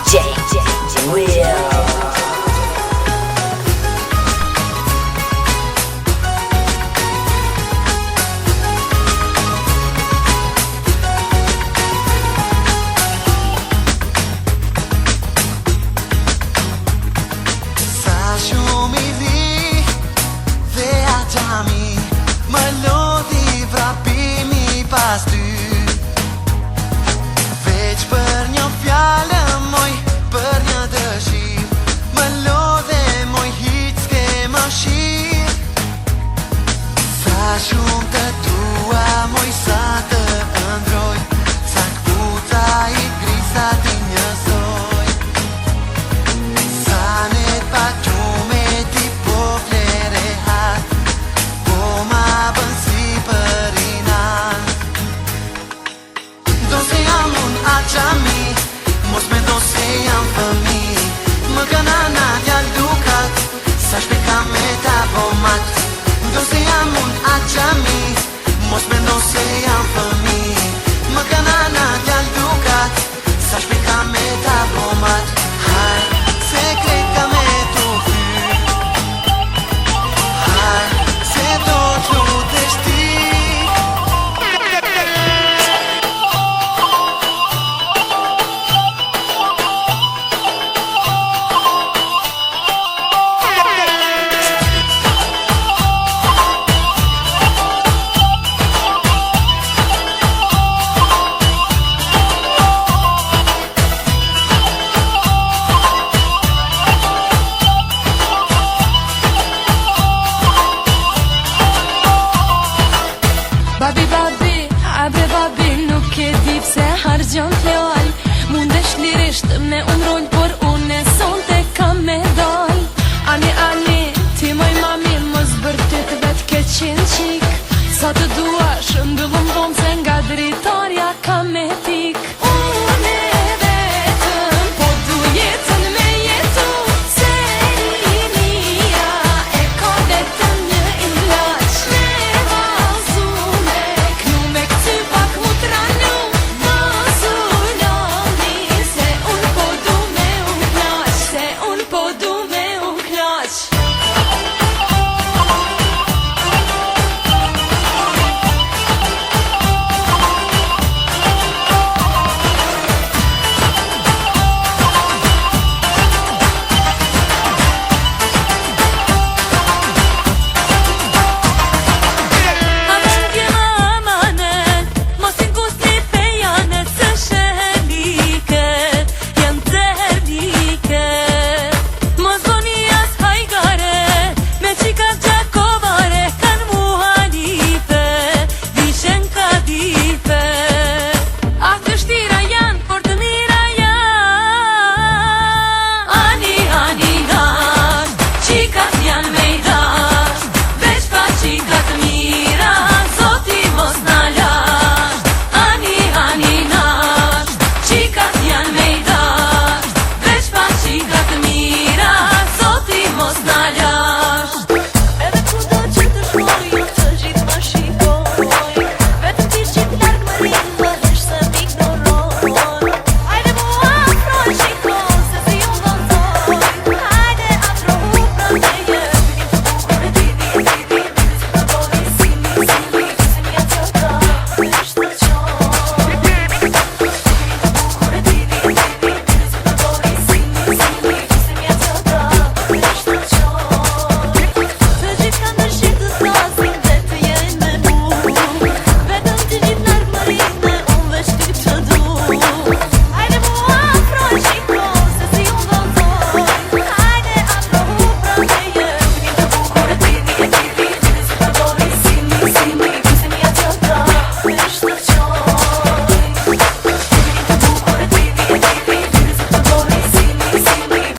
DJ Will. Pas ty veç për një fjallë moj, për një dëshir më lodhe moj, hiç s'ke më shir. Sa shumë të tua moj, sa të ëndroj, sa këpuca i grisa ti njësoj. Sa net pa qume ti po flere hat, po ma bën si për inan. Do se jam unë aqami, mos me do se jam fëmi, më gëna nadja l'dukat, sa shpeka me ta bomat. Do se jam unë aqami, mos me do se jam fëmi, më gëna nadja l'dukat, sa shpeka me ta bomat.